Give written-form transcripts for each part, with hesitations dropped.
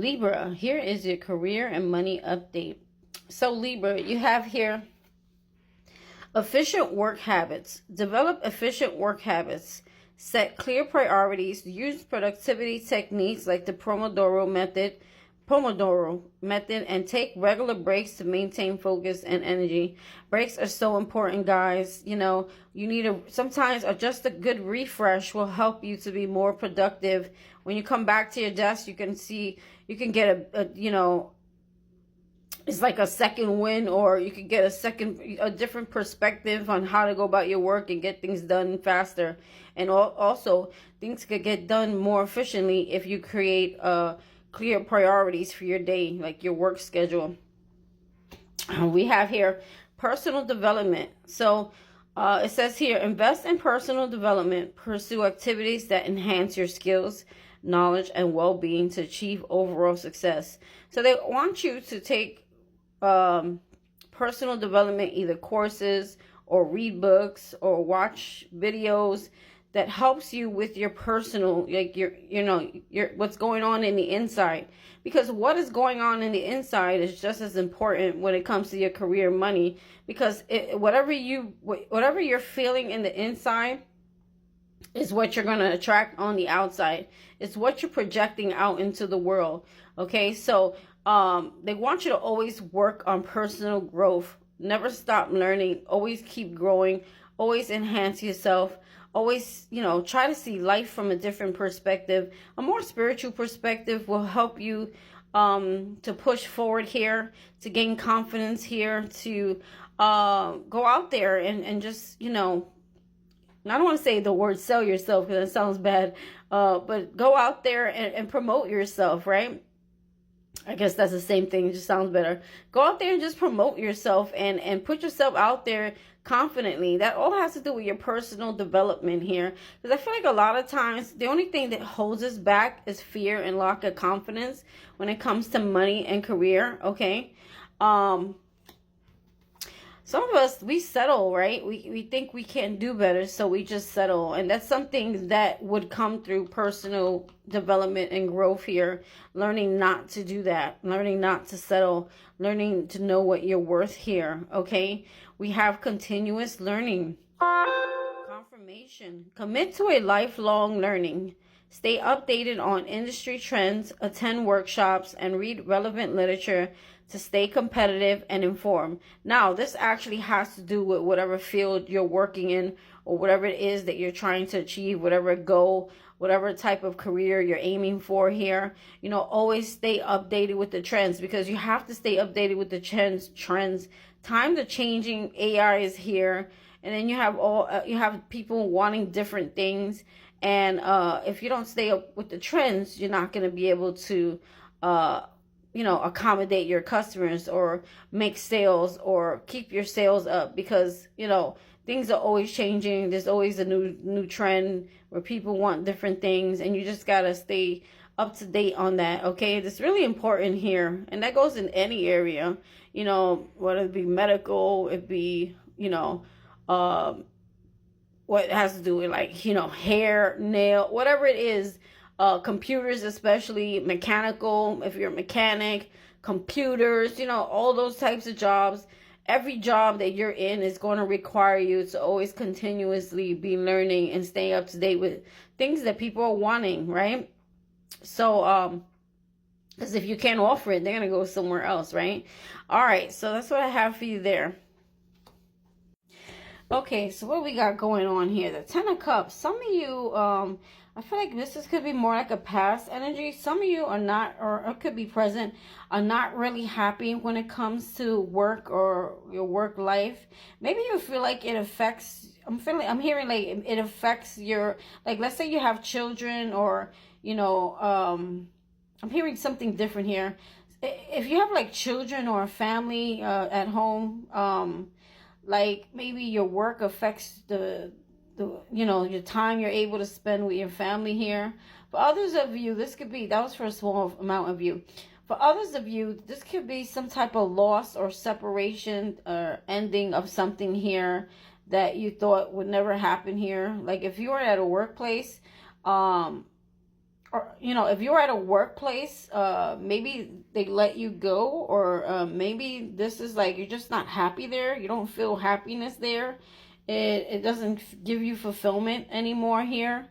Libra, here is your career and money update. So Libra, you have here efficient work habits. Develop efficient work habits. Set clear priorities. Use productivity techniques like the Pomodoro method, and take regular breaks to maintain focus and energy. Breaks are so important, guys. You know, you need sometimes just a good refresh will help you to be more productive. When you come back to your desk, you can get it's like a second win, or you could get a different perspective on how to go about your work and get things done faster. And also, things could get done more efficiently if you create clear priorities for your day, like your work schedule. We have here personal development. So it says here, invest in personal development. Pursue activities that enhance your skills, knowledge, and well-being to achieve overall success. So they want you to take personal development, either courses or read books or watch videos that helps you with your personal, like your what's going on in the inside. Because what is going on in the inside is just as important when it comes to your career, money. Because whatever you're feeling in the inside is what you're going to attract on the outside. It's what you're projecting out into the world. Okay, so they want you to always work on personal growth. Never stop learning. Always keep growing. Always enhance yourself. Always, try to see life from a different perspective. A more spiritual perspective will help you to push forward here, to gain confidence here, to go out there and just, I don't want to say the word sell yourself because that sounds bad, but go out there and promote yourself, right? I guess that's the same thing. It just sounds better. Go out there and just promote yourself and put yourself out there confidently. That all has to do with your personal development here. Because I feel like a lot of times the only thing that holds us back is fear and lack of confidence when it comes to money and career. Okay. Some of us, we settle, right? We think we can do better, so we just settle. And that's something that would come through personal development and growth here. Learning not to do that. Learning not to settle. Learning to know what you're worth here, okay? We have continuous learning. Confirmation. Commit to a lifelong learning. Stay updated on industry trends, attend workshops, and read relevant literature to stay competitive and informed. Now, this actually has to do with whatever field you're working in or whatever it is that you're trying to achieve, whatever goal, whatever type of career you're aiming for here. Always stay updated with the trends, because you have to stay updated with the trends. Times are changing. AI is here. And then you have people wanting different things. And if you don't stay up with the trends, you're not going to be able to accommodate your customers or make sales or keep your sales up, because, things are always changing. There's always a new trend where people want different things, and you just got to stay up to date on that. Okay. It's really important here. And that goes in any area, whether it be medical, it be, what has to do with hair, nail, whatever it is. Computers, especially mechanical, if you're a mechanic, computers, all those types of jobs. Every job that you're in is going to require you to always continuously be learning and staying up to date with things that people are wanting, right? So, because if you can't offer it, they're going to go somewhere else, right? All right, so that's what I have for you there. Okay, so what we got going on here? The Ten of Cups. Some of you, I feel like this could be more like a past energy. Some of you are not, or it could be present, are not really happy when it comes to work or your work life. Maybe you feel like it affects, I'm hearing like it affects your, like, let's say you have children, or, I'm hearing something different here. If you have like children or a family at home, like maybe your work affects your time you're able to spend with your family here. For others of you, that was for a small amount of you. For others of you, this could be some type of loss or separation or ending of something here that you thought would never happen here. Like if you were at a workplace, or if you're at a workplace, maybe they let you go, or maybe this is like you're just not happy there. You don't feel happiness there. It doesn't give you fulfillment anymore here.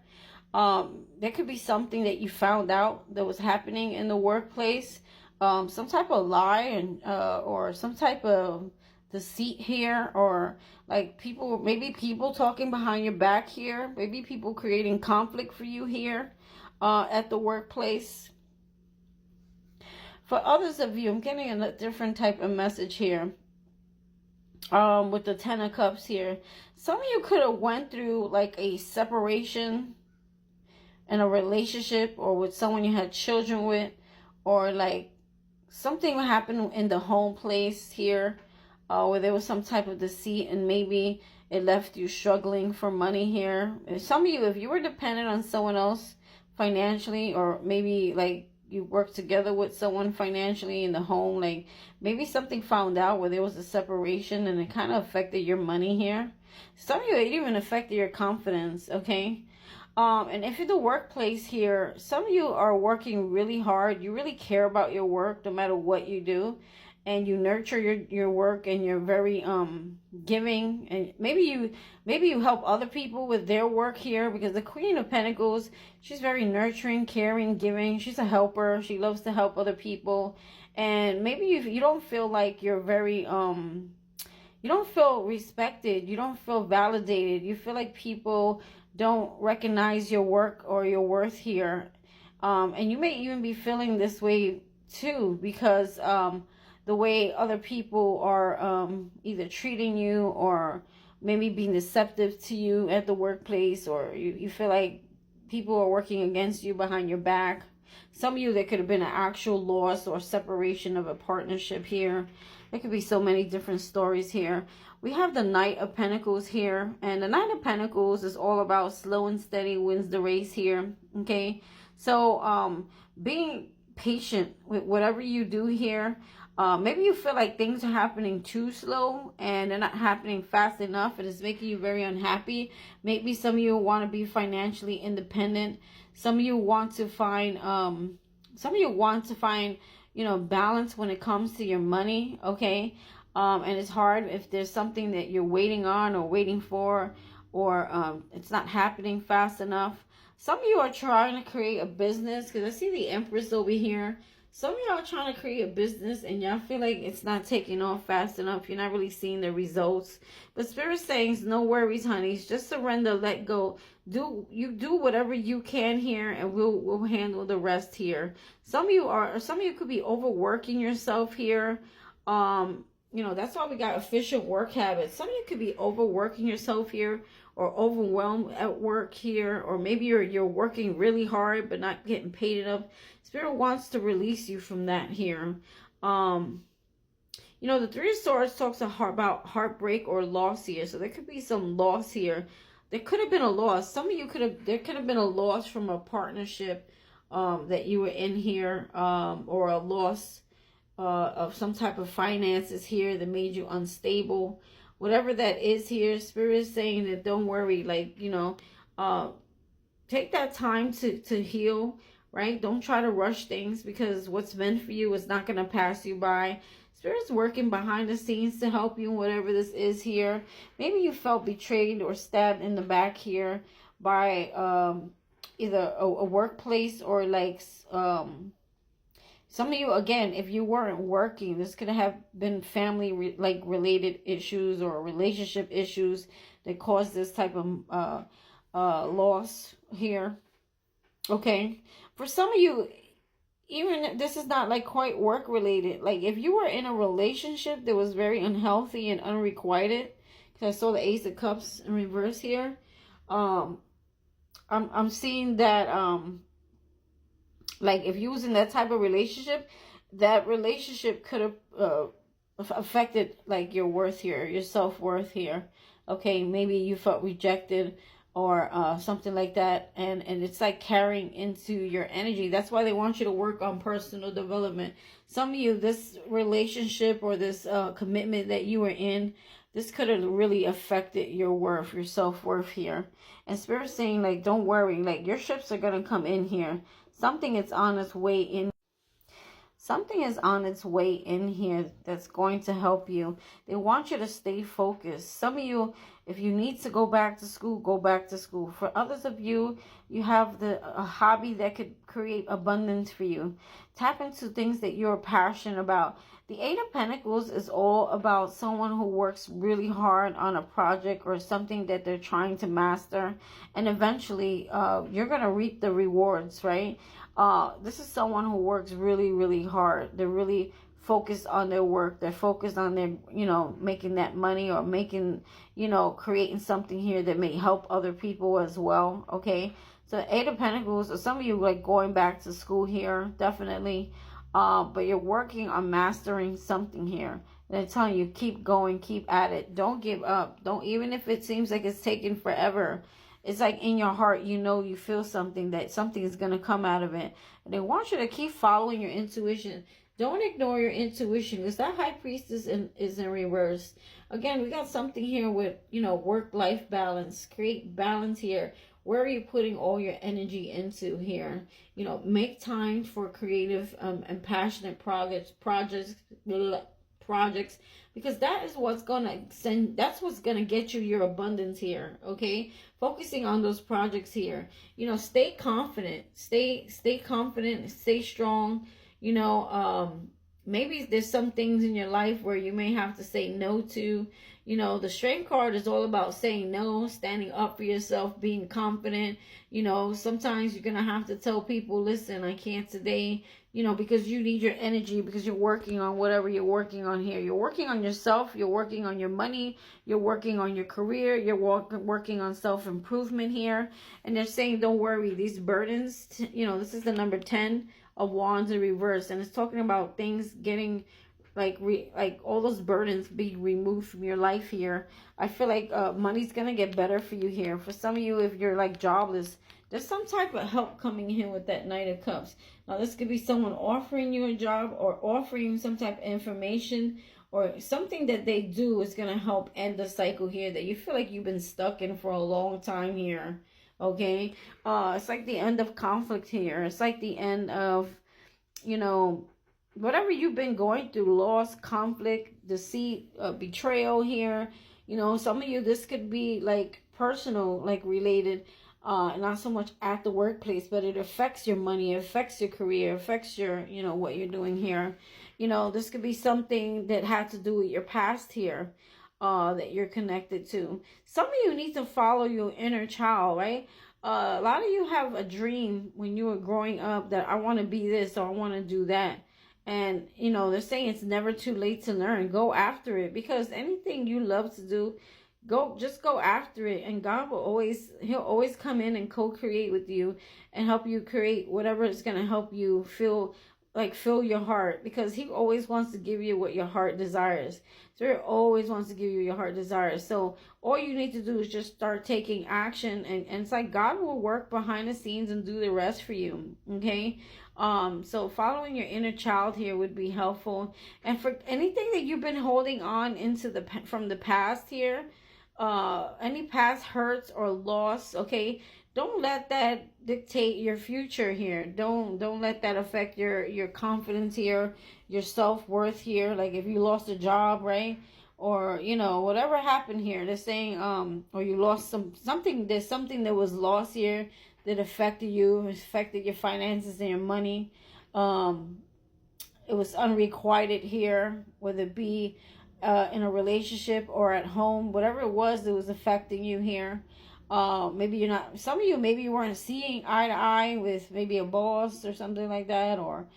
There could be something that you found out that was happening in the workplace, some type of lie, and or some type of deceit here, or like maybe people talking behind your back here, maybe people creating conflict for you here at the workplace. For others of you, I'm getting a different type of message here. With the Ten of Cups here, some of you could have went through like a separation in a relationship, or with someone you had children with, or like something happened in the home place here, where there was some type of deceit, and maybe it left you struggling for money here. Some of you, if you were dependent on someone else financially, or maybe like you work together with someone financially in the home, like maybe something found out where there was a separation and it kind of affected your money here. Some of you, it even affected your confidence, okay? And if in the workplace here, some of you are working really hard. You really care about your work no matter what you do. And you nurture your work, and you're very giving, and maybe you help other people with their work here, because the Queen of Pentacles, she's very nurturing, caring, giving. She's a helper. She loves to help other people. And maybe you don't feel like you're very you don't feel respected, you don't feel validated, you feel like people don't recognize your work or your worth here. And you may even be feeling this way too, because the way other people are either treating you, or maybe being deceptive to you at the workplace, or you feel like people are working against you behind your back. Some of you, there could have been an actual loss or separation of a partnership here. There could be so many different stories here. We have the Knight of Pentacles here, and the Knight of Pentacles is all about slow and steady wins the race here, okay? So being patient with whatever you do here. Maybe you feel like things are happening too slow and they're not happening fast enough, and it's making you very unhappy. Maybe some of you want to be financially independent. Some of you want to find balance when it comes to your money, okay? And it's hard if there's something that you're waiting on or waiting for, or it's not happening fast enough. Some of you are trying to create a business, because I see the Empress over here. Some of y'all are trying to create a business and y'all feel like it's not taking off fast enough. You're not really seeing the results. But Spirit saying, no worries, honeys. Just surrender, let go. Do whatever you can here, and we'll handle the rest here. Some of you could be overworking yourself here. That's why we got efficient work habits. Some of you could be overworking yourself here, or overwhelmed at work here, or maybe you're working really hard but not getting paid enough. Spirit wants to release you from that here. The Three of Swords talks about heartbreak or loss here. So there could be some loss here. There could have been a loss. Some of you there could have been a loss from a partnership that you were in here, or a loss of some type of finances here that made you unstable. Whatever that is here, Spirit is saying that don't worry, take that time to heal, right? Don't try to rush things, because what's meant for you is not going to pass you by. Spirit's working behind the scenes to help you in whatever this is here. Maybe you felt betrayed or stabbed in the back here by either a workplace, or some of you, again, if you weren't working, this could have been family related issues or relationship issues that caused this type of loss here. Okay. For some of you, even this is not quite work related. Like if you were in a relationship that was very unhealthy and unrequited, because I saw the Ace of Cups in reverse here. I'm seeing that if you was in that type of relationship, that relationship could have affected your worth here, your self-worth here. Okay, maybe you felt rejected or something like that, and it's carrying into your energy. That's why they want you to work on personal development. Some of you, this relationship or this commitment that you were in, this could have really affected your worth, your self-worth here. And Spirit's saying, don't worry, your ships are going to come in here. something is on its way in. Something is on its way in here that's going to help you. They want you to stay focused. Some of you, if you need to go back to school, go back to school. For others of you, you have a hobby that could create abundance for you. Tap into things that you're passionate about. The Eight of Pentacles is all about someone who works really hard on a project or something that they're trying to master. And eventually, you're going to reap the rewards, right? This is someone who works really, really hard. They're really focused on their work. They're focused on their, making that money or making, creating something here that may help other people as well. Okay. So Eight of Pentacles, or some of you like going back to school here, definitely. But you're working on mastering something here. And I'm telling you, keep going, keep at it. Don't give up. Don't, even if it seems like it's taking forever. It's like in your heart, you feel something, that something is going to come out of it. And they want you to keep following your intuition. Don't ignore your intuition, because that High Priestess is in reverse. Again, we got something here with, work-life balance. Create balance here. Where are you putting all your energy into here? Make time for creative and passionate projects, because that is what's that's what's gonna get you your abundance here. Okay, focusing on those projects here. Stay confident, stay confident, stay strong. Maybe there's some things in your life where you may have to say no to. The Strength card is all about saying no, standing up for yourself, being confident. Sometimes you're gonna have to tell people, listen, I can't today, because you need your energy, because you're working on whatever you're working on here. You're working on yourself, you're working on your money, you're working on your career, you're working on self-improvement here. And they're saying, don't worry, these burdens, this is the number 10 of Wands in reverse, and it's talking about things getting like all those burdens being removed from your life here. I feel like money's gonna get better for you here. For some of you, if you're like jobless, there's some type of help coming in with that Knight of Cups. Now this could be someone offering you a job or offering you some type of information or something that they do is gonna help end the cycle here that you feel like you've been stuck in for a long time here. Okay, it's like the end of conflict here. It's like the end of, whatever you've been going through, loss, conflict, deceit, betrayal here. Some of you, this could be like personal, like related, not so much at the workplace, but it affects your money, it affects your career, it affects your, what you're doing here. This could be something that had to do with your past here. That you're connected to. Some of you need to follow your inner child, right? A lot of you have a dream when you were growing up that I want to be this or I want to do that. And, they're saying it's never too late to learn. Go after it, because anything you love to do, just go after it. And God he'll always come in and co-create with you and help you create whatever is going to help you fill your heart, because he always wants to give you what your heart desires. So he always wants to give you your heart desires. So all you need to do is just start taking action, and it's like God will work behind the scenes and do the rest for you. Okay. So following your inner child here would be helpful. And for anything that you've been holding on into from the past here, any past hurts or loss, okay, don't let that dictate your future here. Don't let that affect your confidence here, your self-worth here. Like if you lost a job, right? Or, whatever happened here, they're saying, or you lost something, there's something that was lost here that affected you, affected your finances and your money. It was unrequited here, whether it be in a relationship or at home, whatever it was that was affecting you here. Maybe you're not, some of you, maybe you weren't seeing eye to eye with maybe a boss or something like that, or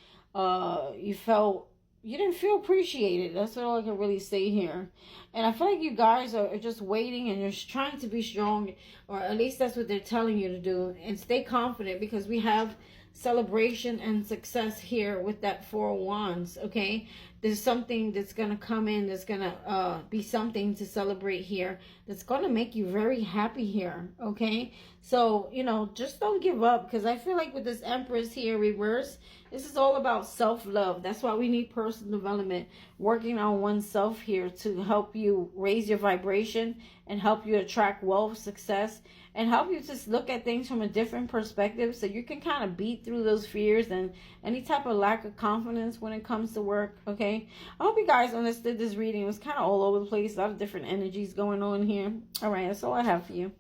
you didn't feel appreciated. That's all I can really say here. And I feel like you guys are just waiting and you're trying to be strong, or at least that's what they're telling you to do. And stay confident, because we have celebration and success here with that Four of Wands, okay? there's something that's going to come in, that's going to be something to celebrate here, that's going to make you very happy here, okay? So, you know, just don't give up, because I feel like with this Empress here reverse, this is all about self-love. That's why we need personal development, working on oneself here to help you raise your vibration and help you attract wealth, success, and help you just look at things from a different perspective so you can kind of beat through those fears and any type of lack of confidence when it comes to work, okay? I hope you guys understood this reading. It was kind of all over the place, a lot of different energies going on here. All right, that's all I have for you.